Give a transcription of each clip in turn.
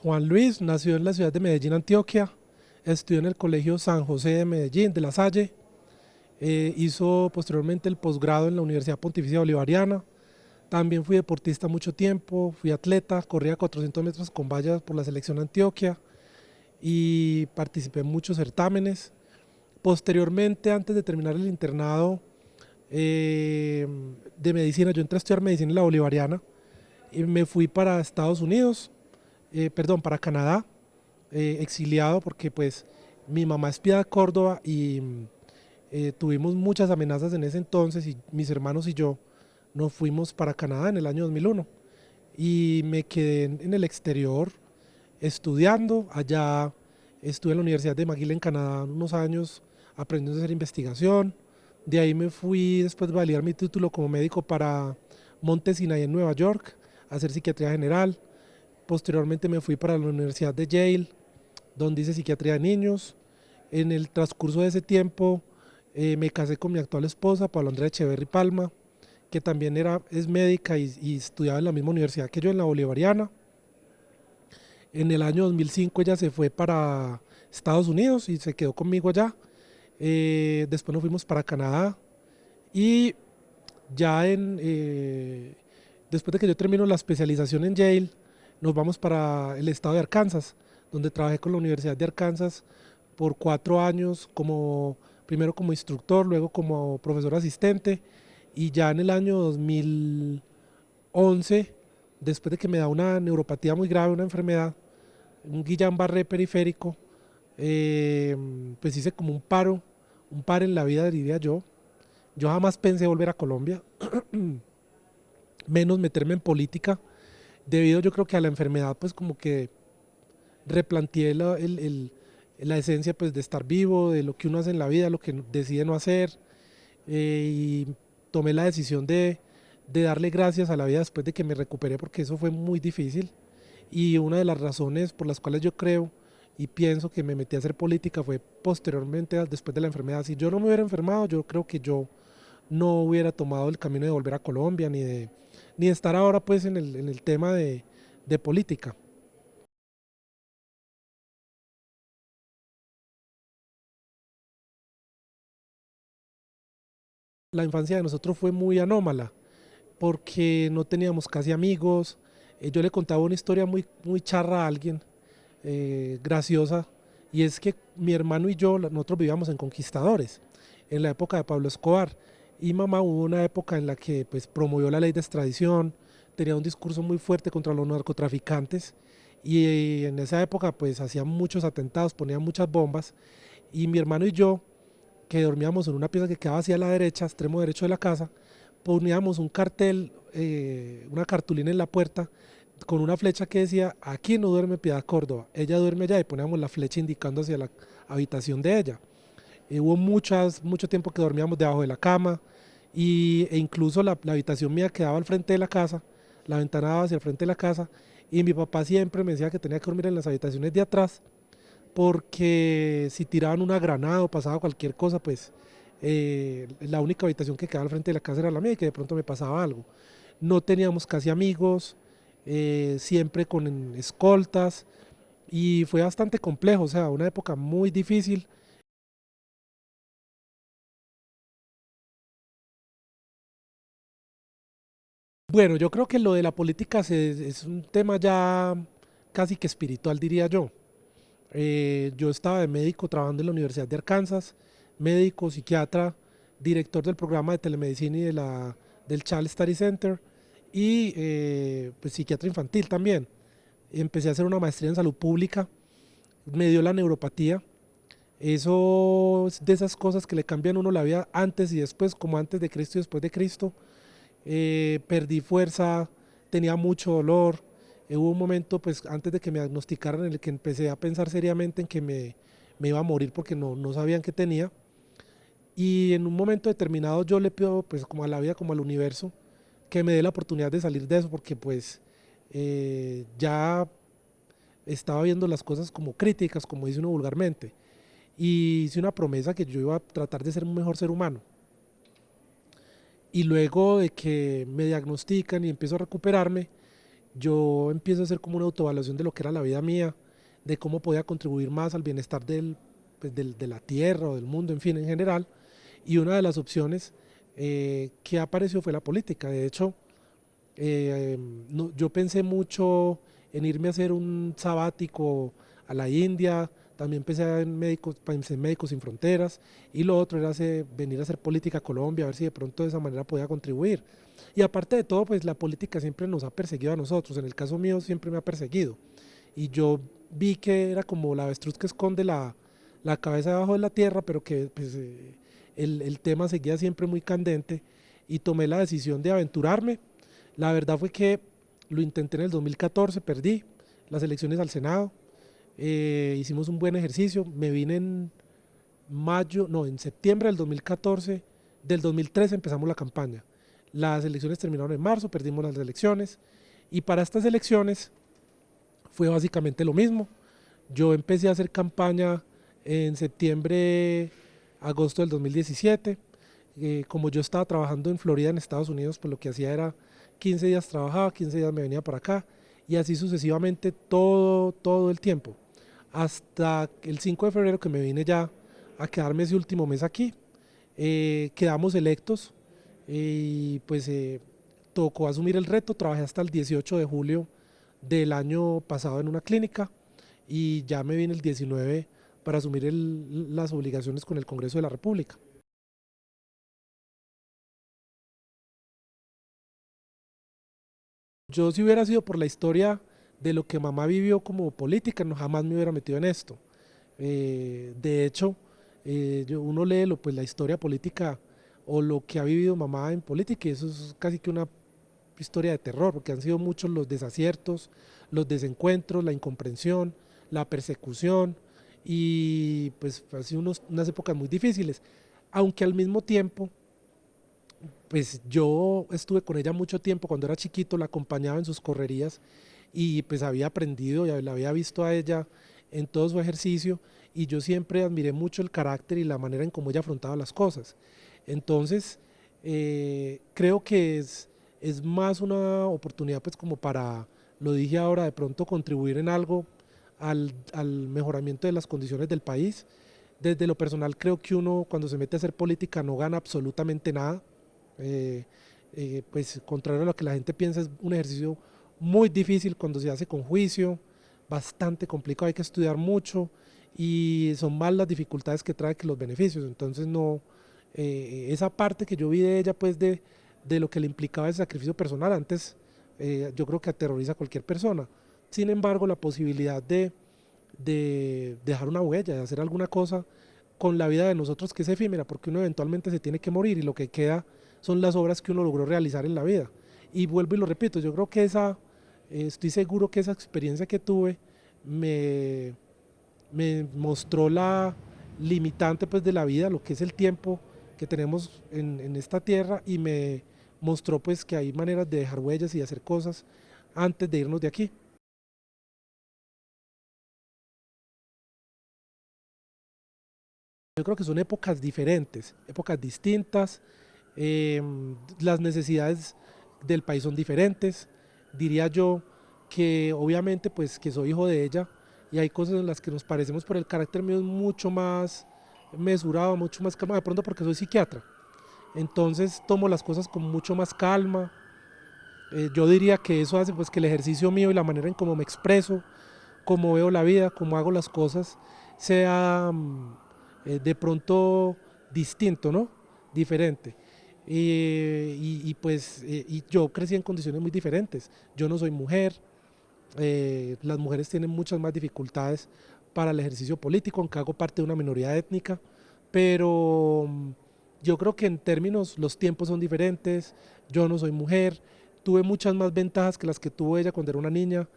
Juan Luis nació en la ciudad de Medellín, Antioquia, estudió en el Colegio San José de Medellín, de La Salle, hizo posteriormente el posgrado en la Universidad Pontificia Bolivariana. También fui deportista mucho tiempo, fui atleta, corría 400 metros con vallas por la selección Antioquia y participé en muchos certámenes. Posteriormente, antes de terminar el internado eh, de medicina, yo entré a estudiar medicina en la Bolivariana y me fui para Estados Unidos, perdón, para Canadá, exiliado porque pues mi mamá es Piedad Córdoba y tuvimos muchas amenazas en ese entonces y mis hermanos y yo nos fuimos para Canadá en el año 2001 y me quedé en el exterior estudiando. Allá estuve en la Universidad de McGill en Canadá unos años aprendiendo a hacer investigación. De ahí me fui después de validar mi título como médico para Monte Sinai en Nueva York a hacer psiquiatría general. Posteriormente me fui para la Universidad de Yale, donde hice psiquiatría de niños. En el transcurso de ese tiempo me casé con mi actual esposa, Paula Andrea Echeverry Palma, que también es médica y estudiaba en la misma universidad que yo, en la Bolivariana. En el año 2005 ella se fue para Estados Unidos y se quedó conmigo allá. Después nos fuimos para Canadá y ya después de que yo termino la especialización en Yale, nos vamos para el estado de Arkansas, donde trabajé con la Universidad de Arkansas por 4 años, primero como instructor, luego como profesor asistente, y ya en el año 2011, después de que me da una neuropatía muy grave, una enfermedad, un Guillain-Barré periférico, eh, pues hice como un par en la vida, diría yo. Yo jamás pensé volver a Colombia, menos meterme en política, debido yo creo que a la enfermedad, pues como que replanteé la esencia pues de estar vivo, de lo que uno hace en la vida, lo que decide no hacer, y tomé la decisión de darle gracias a la vida después de que me recuperé, porque eso fue muy difícil. Y una de las razones por las cuales yo creo y pienso que me metí a hacer política fue posteriormente, después de la enfermedad. Si yo no me hubiera enfermado, yo creo que yo no hubiera tomado el camino de volver a Colombia, ni de estar ahora pues en el tema de política. La infancia de nosotros fue muy anómala porque no teníamos casi amigos. Yo le contaba una historia muy, muy charra a alguien, graciosa, y es que mi hermano y yo, nosotros vivíamos en Conquistadores, en la época de Pablo Escobar, y mamá hubo una época en la que pues promovió la ley de extradición, tenía un discurso muy fuerte contra los narcotraficantes, y en esa época pues hacían muchos atentados, ponían muchas bombas, y mi hermano y yo, que dormíamos en una pieza que quedaba hacia la derecha, extremo derecho de la casa, poníamos un cartel, una cartulina en la puerta con una flecha que decía: aquí no duerme Piedad Córdoba, ella duerme allá, y poníamos la flecha indicando hacia la habitación de ella. Hubo mucho tiempo que dormíamos debajo de la cama e incluso la habitación mía quedaba al frente de la casa, la ventana daba hacia el frente de la casa, y mi papá siempre me decía que tenía que dormir en las habitaciones de atrás porque si tiraban una granada o pasaba cualquier cosa, pues la única habitación que quedaba al frente de la casa era la mía y que de pronto me pasaba algo. No teníamos casi amigos, siempre con escoltas, y fue bastante complejo, o sea, una época muy difícil. Bueno, yo creo que lo de la política es un tema ya casi que espiritual, diría yo. Yo estaba de médico trabajando en la Universidad de Arkansas, médico, psiquiatra, director del programa de telemedicina y del Child Study Center, y pues psiquiatra infantil también. Empecé a hacer una maestría en salud pública, me dio la neuropatía. Eso es de esas cosas que le cambian a uno la vida antes y después, como antes de Cristo y después de Cristo. Perdí fuerza, tenía mucho dolor. Hubo un momento, pues antes de que me diagnosticaran, en el que empecé a pensar seriamente en que me iba a morir porque no sabían qué tenía. Y en un momento determinado yo le pido pues como a la vida, como al universo, que me dé la oportunidad de salir de eso, porque pues ya estaba viendo las cosas como críticas, como dice uno vulgarmente. Y hice una promesa que yo iba a tratar de ser un mejor ser humano. Y luego de que me diagnostican y empiezo a recuperarme, yo empiezo a hacer como una autoevaluación de lo que era la vida mía, de cómo podía contribuir más al bienestar pues, de la tierra o del mundo, en fin, en general. Y una de las opciones que apareció fue la política. De hecho, yo pensé mucho en irme a hacer un sabático a la India, también pensé en Médicos Sin Fronteras, y lo otro era venir a hacer política a Colombia, a ver si de pronto de esa manera podía contribuir. Y aparte de todo, pues la política siempre nos ha perseguido a nosotros, en el caso mío siempre me ha perseguido, y yo vi que era como la avestruz que esconde la cabeza debajo de la tierra, pero que pues, el tema seguía siempre muy candente, y tomé la decisión de aventurarme. La verdad fue que lo intenté en el 2014, perdí las elecciones al Senado, hicimos un buen ejercicio, me vine en mayo, no, en septiembre del 2014, del 2013 empezamos la campaña. Las elecciones terminaron en marzo, perdimos las elecciones, y para estas elecciones fue básicamente lo mismo. Yo empecé a hacer campaña en septiembre, agosto del 2017. Como yo estaba trabajando en Florida, en Estados Unidos, pues lo que hacía era 15 días trabajaba, 15 días me venía para acá, y así sucesivamente todo el tiempo. Hasta el 5 de febrero que me vine ya a quedarme ese último mes aquí. Quedamos electos y pues tocó asumir el reto. Trabajé hasta el 18 de julio del año pasado en una clínica, y ya me vine el 19 para asumir las obligaciones con el Congreso de la República. Yo, si hubiera sido por la historia de lo que mamá vivió como política, no, jamás me hubiera metido en esto. De hecho, uno lee pues, la historia política o lo que ha vivido mamá en política, y eso es casi que una historia de terror, porque han sido muchos los desaciertos, los desencuentros, la incomprensión, la persecución, y pues han sido unas épocas muy difíciles, aunque al mismo tiempo, pues yo estuve con ella mucho tiempo. Cuando era chiquito la acompañaba en sus correrías, y pues había aprendido y la había visto a ella en todo su ejercicio, y yo siempre admiré mucho el carácter y la manera en cómo ella afrontaba las cosas. Entonces, creo que es más una oportunidad pues como para, lo dije ahora, de pronto contribuir en algo al mejoramiento de las condiciones del país. Desde lo personal creo que uno cuando se mete a hacer política no gana absolutamente nada. Eh, pues contrario a lo que la gente piensa, es un ejercicio muy difícil cuando se hace con juicio, bastante complicado, hay que estudiar mucho, y son más las dificultades que trae que los beneficios. Entonces no, esa parte que yo vi de ella, pues de lo que le implicaba el sacrificio personal antes, yo creo que aterroriza a cualquier persona. Sin embargo, la posibilidad de dejar una huella, de hacer alguna cosa con la vida de nosotros, que es efímera, porque uno eventualmente se tiene que morir, y lo que queda son las obras que uno logró realizar en la vida. Y vuelvo y lo repito, yo creo que estoy seguro que esa experiencia que tuve me, me mostró la limitante pues de la vida, lo que es el tiempo que tenemos en esta tierra, y me mostró pues que hay maneras de dejar huellas y hacer cosas antes de irnos de aquí. Yo creo que son épocas diferentes, épocas distintas. Las necesidades del país son diferentes. Diría yo que obviamente pues que soy hijo de ella, y hay cosas en las que nos parecemos, pero el carácter mío es mucho más mesurado, mucho más calma, de pronto porque soy psiquiatra. Entonces tomo las cosas con mucho más calma. Yo diría que eso hace pues que el ejercicio mío y la manera en cómo me expreso, cómo veo la vida, cómo hago las cosas, sea de pronto distinto, ¿no? Diferente. Pues y yo crecí en condiciones muy diferentes. Yo no soy mujer, las mujeres tienen muchas más dificultades para el ejercicio político, aunque hago parte de una minoría étnica, pero yo creo que en términos los tiempos son diferentes. Yo no soy mujer, tuve muchas más ventajas que las que tuvo ella cuando era una niña.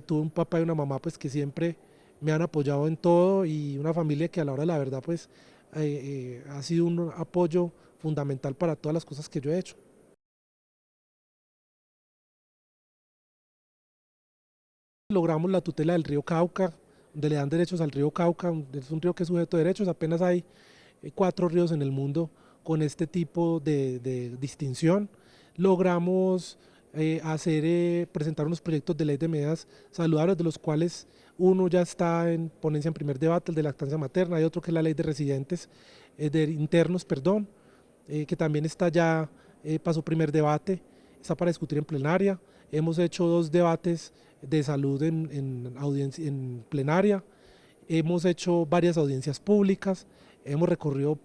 Tuve un papá y una mamá pues que siempre me han apoyado en todo, y una familia que a la hora de la verdad pues ha sido un apoyo fundamental para todas las cosas que yo he hecho. Logramos la tutela del río Cauca, donde le dan derechos al río Cauca. Es un río que es sujeto de derechos. Apenas hay 4 ríos en el mundo con este tipo de distinción. Logramos presentar unos proyectos de ley de medidas saludables, de los cuales uno ya está en ponencia en primer debate, el de lactancia materna, hay otro que es la ley de residentes, de internos, perdón, que también está ya, pasó primer debate, está para discutir en plenaria. Hemos hecho 2 debates de salud en plenaria, hemos hecho varias audiencias públicas, hemos recorrido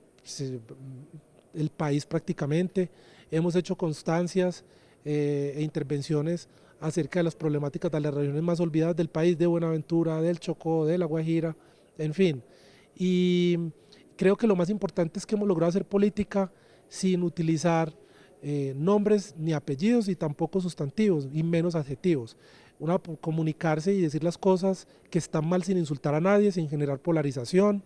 el país prácticamente, hemos hecho constancias e intervenciones acerca de las problemáticas de las regiones más olvidadas del país, de Buenaventura, del Chocó, de La Guajira, en fin. Y creo que lo más importante es que hemos logrado hacer política sin utilizar nombres ni apellidos y tampoco sustantivos y menos adjetivos. Comunicarse y decir las cosas que están mal sin insultar a nadie, sin generar polarización,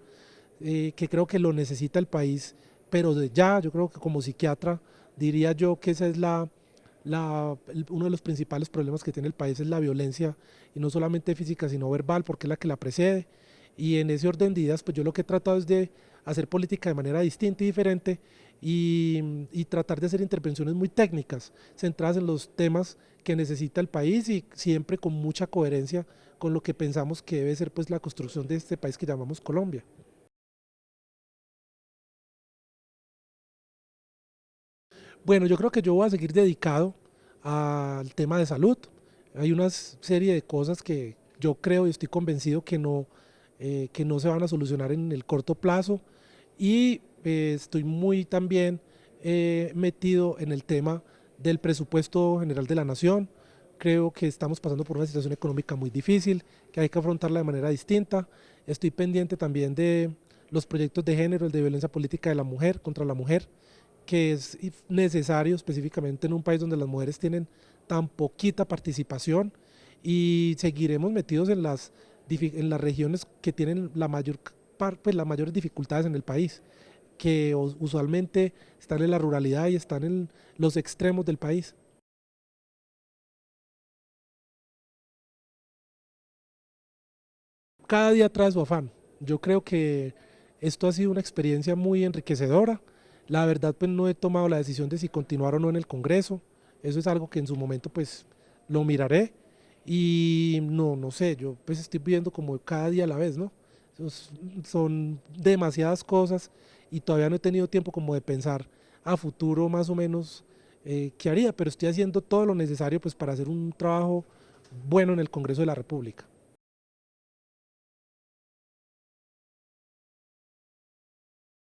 que creo que lo necesita el país, pero de ya, yo creo que como psiquiatra diría yo que esa es uno de los principales problemas que tiene el país es la violencia, y no solamente física sino verbal, porque es la que la precede. Y en ese orden de ideas, pues yo lo que he tratado es de hacer política de manera distinta y diferente, y tratar de hacer intervenciones muy técnicas, centradas en los temas que necesita el país, y siempre con mucha coherencia con lo que pensamos que debe ser pues la construcción de este país que llamamos Colombia. Bueno, yo creo que yo voy a seguir dedicado al tema de salud. Hay una serie de cosas que yo creo y estoy convencido que no se van a solucionar en el corto plazo, y estoy muy también metido en el tema del presupuesto general de la nación. Creo que estamos pasando por una situación económica muy difícil, que hay que afrontarla de manera distinta. Estoy pendiente también de los proyectos de género, el de violencia política de la mujer, contra la mujer, que es necesario específicamente en un país donde las mujeres tienen tan poquita participación, y seguiremos metidos en las regiones que tienen pues, las mayores dificultades en el país, que usualmente están en la ruralidad y están en los extremos del país. Cada día trae su afán. Yo creo que esto ha sido una experiencia muy enriquecedora. La verdad, pues no he tomado la decisión de si continuar o no en el Congreso. Eso es algo que en su momento pues lo miraré, y no sé, yo pues estoy viviendo como cada día a la vez, ¿no? Son demasiadas cosas, y todavía no he tenido tiempo como de pensar a futuro más o menos qué haría, pero estoy haciendo todo lo necesario pues para hacer un trabajo bueno en el Congreso de la República.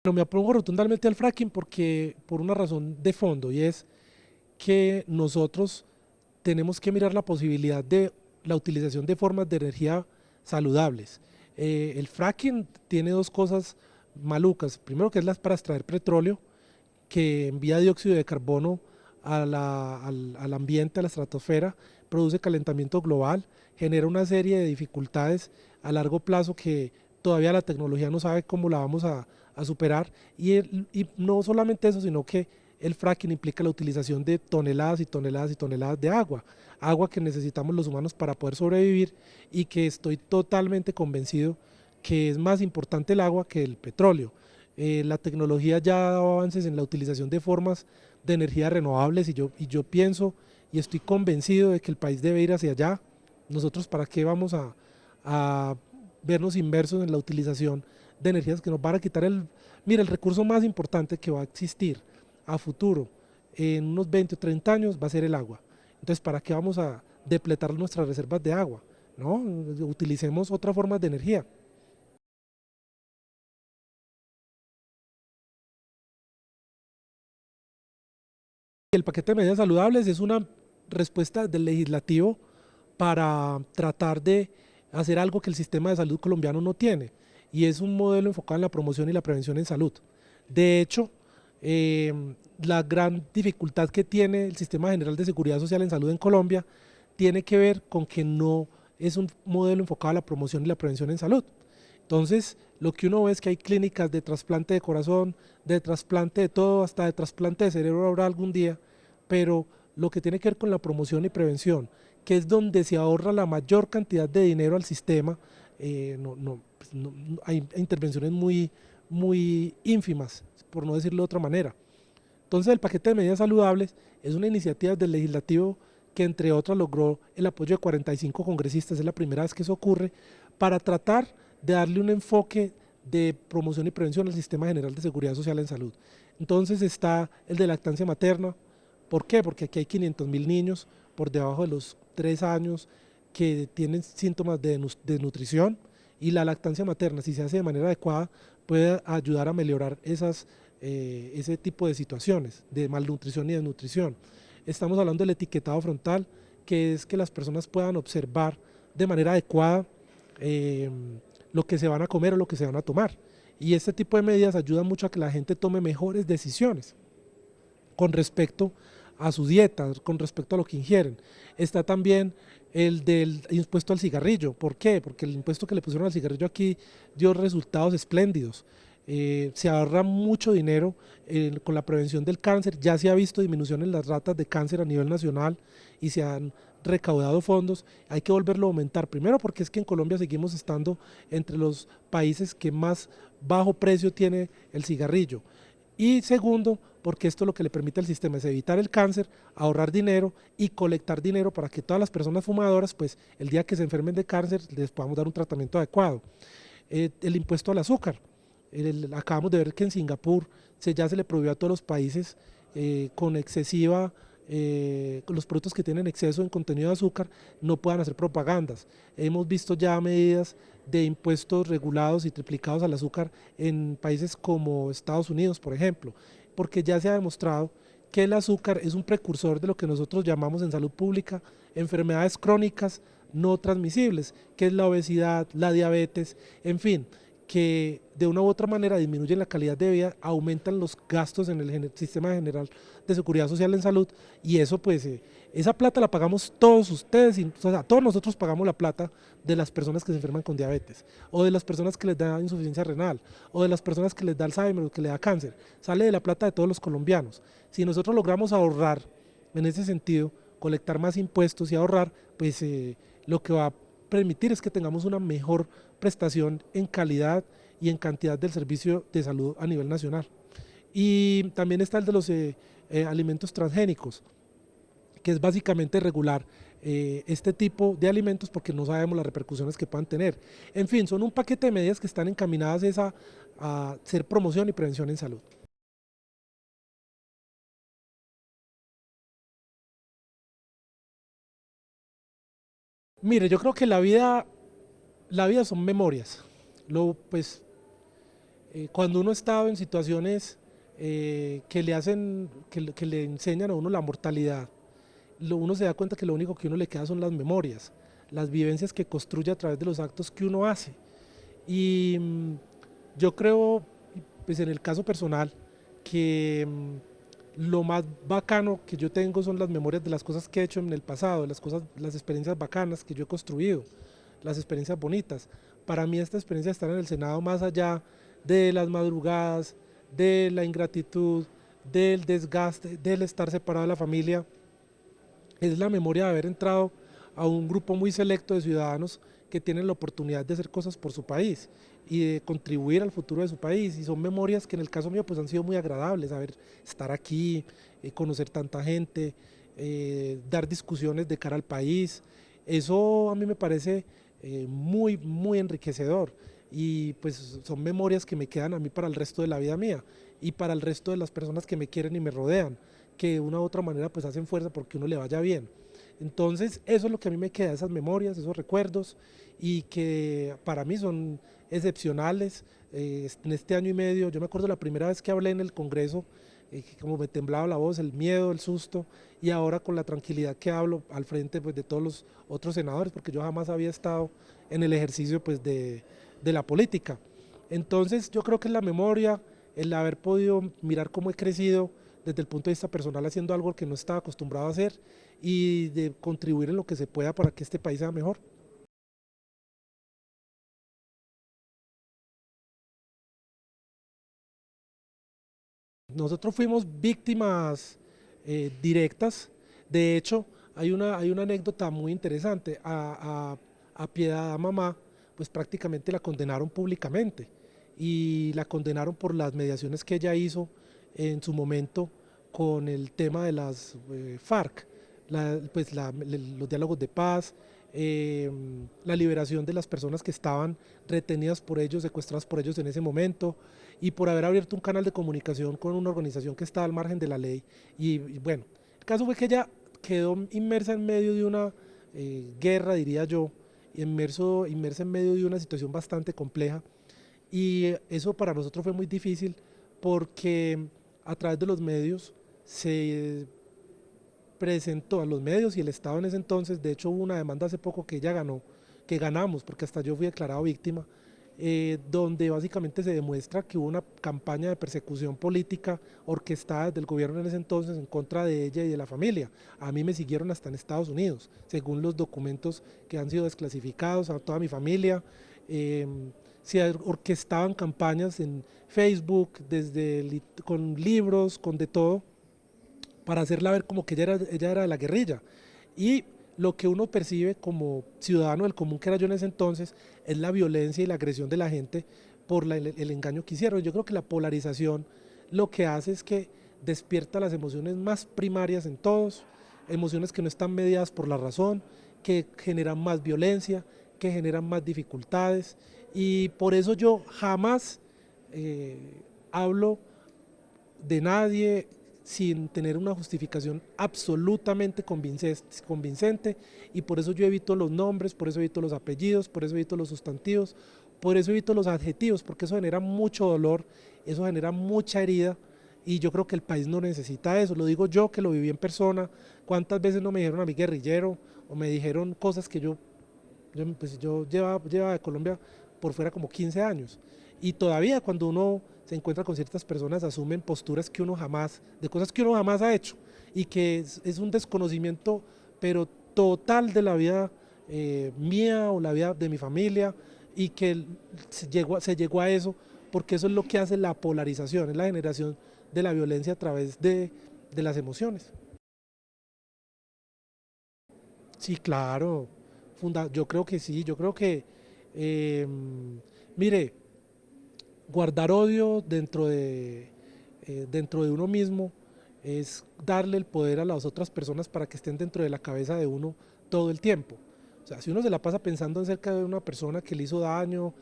No me opongo rotundamente al fracking, porque por una razón de fondo, y es que nosotros tenemos que mirar la posibilidad de la utilización de formas de energía saludables. El fracking tiene 2 cosas malucas. Primero, que es para extraer petróleo, que envía dióxido de carbono al ambiente, a la estratosfera, produce calentamiento global, genera una serie de dificultades a largo plazo que todavía la tecnología no sabe cómo la vamos a superar. Y no solamente eso, sino que el fracking implica la utilización de toneladas y toneladas y toneladas de agua, agua que necesitamos los humanos para poder sobrevivir, y que estoy totalmente convencido que es más importante el agua que el petróleo. La tecnología ya ha dado avances en la utilización de formas de energía renovables, y yo pienso y estoy convencido de que el país debe ir hacia allá. Nosotros, ¿para qué vamos a vernos inmersos en la utilización de energías que nos van a quitar mira, el recurso más importante que va a existir a futuro en unos 20 o 30 años va a ser el agua? Entonces, ¿para qué vamos a depletar nuestras reservas de agua? ¿No? Utilicemos otras formas de energía. El paquete de medidas saludables es una respuesta del legislativo para tratar de hacer algo que el sistema de salud colombiano no tiene, y es un modelo enfocado en la promoción y la prevención en salud. De hecho, la gran dificultad que tiene el Sistema General de Seguridad Social en Salud en Colombia tiene que ver con que no es un modelo enfocado a la promoción y la prevención en salud. Entonces, lo que uno ve es que hay clínicas de trasplante de corazón, de trasplante de todo, hasta de trasplante de cerebro habrá algún día, pero lo que tiene que ver con la promoción y prevención, que es donde se ahorra la mayor cantidad de dinero al sistema, hay intervenciones muy ínfimas, por no decirlo de otra manera. Entonces, el paquete de medidas saludables es una iniciativa del legislativo que entre otras logró el apoyo de 45 congresistas, es la primera vez que eso ocurre, para tratar de darle un enfoque de promoción y prevención al Sistema General de Seguridad Social en Salud. Entonces está el de lactancia materna. ¿Por qué? Porque aquí hay 500.000 niños por debajo de los 3 años que tienen síntomas de desnutrición, y la lactancia materna, si se hace de manera adecuada, puede ayudar a mejorar ese tipo de situaciones de malnutrición y desnutrición. Estamos hablando del etiquetado frontal, que es que las personas puedan observar de manera adecuada eh, lo que se van a comer o lo que se van a tomar. Y este tipo de medidas ayudan mucho a que la gente tome mejores decisiones con respecto a su dieta, con respecto a lo que ingieren. Está también el del impuesto al cigarrillo. ¿Por qué? Porque el impuesto que le pusieron al cigarrillo aquí dio resultados espléndidos. Se ahorra mucho dinero con la prevención del cáncer. Ya se ha visto disminución en las ratas de cáncer a nivel nacional y se han recaudado fondos. Hay que volverlo a aumentar. Primero porque es que en Colombia seguimos estando entre los países que más bajo precio tiene el cigarrillo. Y segundo, porque esto lo que le permite al sistema es evitar el cáncer, ahorrar dinero y colectar dinero para que todas las personas fumadoras, pues el día que se enfermen de cáncer, les podamos dar un tratamiento adecuado. El impuesto al azúcar. Acabamos de ver que en Singapur ya se le prohibió a todos los países con excesiva, con los productos que tienen exceso en contenido de azúcar, no puedan hacer propagandas. Hemos visto ya medidas de impuestos regulados y triplicados al azúcar en países como Estados Unidos, por ejemplo, porque ya se ha demostrado que el azúcar es un precursor de lo que nosotros llamamos en salud pública enfermedades crónicas no transmisibles, que es la obesidad, la diabetes, en fin, que de una u otra manera disminuyen la calidad de vida, aumentan los gastos en el sistema general de seguridad social en salud, y eso pues esa plata la pagamos todos ustedes, o sea, todos nosotros pagamos la plata de las personas que se enferman con diabetes, o de las personas que les da insuficiencia renal, o de las personas que les da Alzheimer o que les da cáncer, sale de la plata de todos los colombianos. Si nosotros logramos ahorrar en ese sentido, colectar más impuestos y ahorrar, pues lo que va a permitir es que tengamos una mejor prestación en calidad y en cantidad del servicio de salud a nivel nacional. Y también está el de los alimentos transgénicos, que es básicamente regular este tipo de alimentos porque no sabemos las repercusiones que puedan tener. En fin, son un paquete de medidas que están encaminadas a hacer promoción y prevención en salud. Mire, yo creo que la vida son memorias. Pues, cuando uno ha estado en situaciones que le enseñan a uno la mortalidad, uno se da cuenta que lo único que uno le queda son las memorias, las vivencias que construye a través de los actos que uno hace. Y yo creo, pues en el caso personal, que lo más bacano que yo tengo son las memorias de las cosas que he hecho en el pasado, las experiencias bacanas que yo he construido, las experiencias bonitas. Para mí esta experiencia de estar en el Senado, más allá de las madrugadas, de la ingratitud, del desgaste, del estar separado de la familia, es la memoria de haber entrado a un grupo muy selecto de ciudadanos que tienen la oportunidad de hacer cosas por su país y de contribuir al futuro de su país, y son memorias que en el caso mío pues han sido muy agradables, estar aquí, conocer tanta gente, dar discusiones de cara al país. Eso a mí me parece muy enriquecedor, y pues son memorias que me quedan a mí para el resto de la vida mía y para el resto de las personas que me quieren y me rodean, que de una u otra manera pues hacen fuerza porque uno le vaya bien. Entonces eso es lo que a mí me queda, esas memorias, esos recuerdos, y que para mí son excepcionales. En este año y medio, yo me acuerdo la primera vez que hablé en el Congreso, como me temblaba la voz, el miedo, el susto, y ahora con la tranquilidad que hablo al frente pues, de todos los otros senadores, porque yo jamás había estado en el ejercicio pues, de la política. Entonces yo creo que es la memoria, el haber podido mirar cómo he crecido desde el punto de vista personal haciendo algo que no estaba acostumbrado a hacer, y de contribuir en lo que se pueda para que este país sea mejor. Nosotros fuimos víctimas directas. De hecho, hay una anécdota muy interesante. A Piedad Mamá, pues prácticamente la condenaron públicamente, y la condenaron por las mediaciones que ella hizo en su momento con el tema de las FARC. los diálogos de paz, la liberación de las personas que estaban retenidas por ellos, secuestradas por ellos en ese momento, y por haber abierto un canal de comunicación con una organización que estaba al margen de la ley. Y bueno, el caso fue que ella quedó inmersa en medio de una guerra, diría yo, inmersa en medio de una situación bastante compleja, y eso para nosotros fue muy difícil porque a través de los medios se presentó a los medios y el Estado en ese entonces. De hecho hubo una demanda hace poco que ella ganó, que ganamos, porque hasta yo fui declarado víctima, donde básicamente se demuestra que hubo una campaña de persecución política orquestada desde el gobierno en ese entonces en contra de ella y de la familia. A mí me siguieron hasta en Estados Unidos, según los documentos que han sido desclasificados, a toda mi familia. eh, Se orquestaban campañas en Facebook, con libros, con de todo, para hacerla ver como que ella era de la guerrilla. Y lo que uno percibe como ciudadano del común, que era yo en ese entonces, es la violencia y la agresión de la gente por el engaño que hicieron. Yo creo que la polarización lo que hace es que despierta las emociones más primarias en todos, emociones que no están mediadas por la razón, que generan más violencia, que generan más dificultades, y por eso yo jamás hablo de nadie sin tener una justificación absolutamente convincente, y por eso yo evito los nombres, por eso evito los apellidos, por eso evito los sustantivos, por eso evito los adjetivos, porque eso genera mucho dolor, eso genera mucha herida, y yo creo que el país no necesita eso. Lo digo yo, que lo viví en persona. ¿Cuántas veces no me dijeron a mí guerrillero, o me dijeron cosas que yo llevaba de Colombia por fuera como 15 años, y todavía cuando uno se encuentra con ciertas personas asumen posturas que uno jamás, de cosas que uno jamás ha hecho, y que es un desconocimiento pero total de la vida mía o la vida de mi familia, y que se llegó a eso porque eso es lo que hace la polarización, es la generación de la violencia a través de las emociones. Sí, claro, yo creo que sí, yo creo que, eh, mire, guardar odio dentro de uno mismo es darle el poder a las otras personas para que estén dentro de la cabeza de uno todo el tiempo. O sea, si uno se la pasa pensando acerca de una persona que le hizo daño,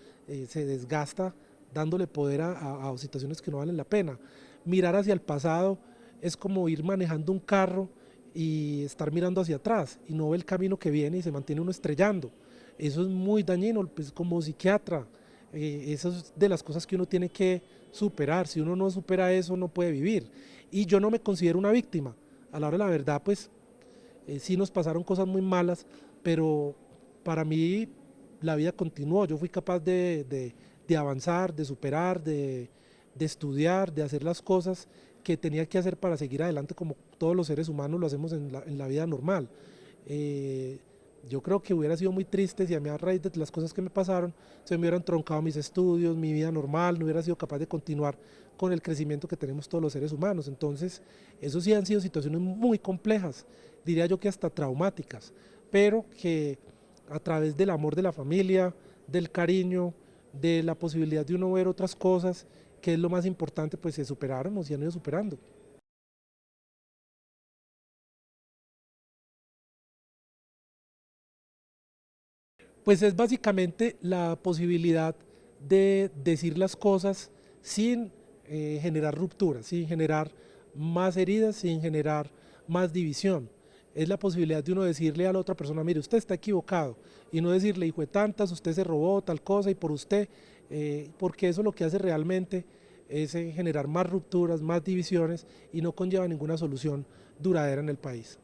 se desgasta dándole poder a situaciones que no valen la pena. Mirar hacia el pasado es como ir manejando un carro y estar mirando hacia atrás y no ve el camino que viene y se mantiene uno estrellando. Eso es muy dañino, pues como psiquiatra. Eso es de las cosas que uno tiene que superar. Si uno no supera eso, no puede vivir. Y yo no me considero una víctima. A la hora de la verdad, pues sí nos pasaron cosas muy malas, pero para mí la vida continuó. Yo fui capaz de avanzar, de superar, de estudiar, de hacer las cosas que tenía que hacer para seguir adelante, como todos los seres humanos lo hacemos en la vida normal. Eh, yo creo que hubiera sido muy triste si a mí, a raíz de las cosas que me pasaron, se me hubieran troncado mis estudios, mi vida normal, no hubiera sido capaz de continuar con el crecimiento que tenemos todos los seres humanos. Entonces, eso sí han sido situaciones muy complejas, diría yo que hasta traumáticas, pero que a través del amor de la familia, del cariño, de la posibilidad de uno ver otras cosas, que es lo más importante, pues se superaron o se han ido superando. Pues es básicamente la posibilidad de decir las cosas sin generar rupturas, sin generar más heridas, sin generar más división. Es la posibilidad de uno decirle a la otra persona, mire, usted está equivocado, y no decirle, hijo de tantas, usted se robó tal cosa y por usted, porque eso lo que hace realmente es generar más rupturas, más divisiones, y no conlleva ninguna solución duradera en el país.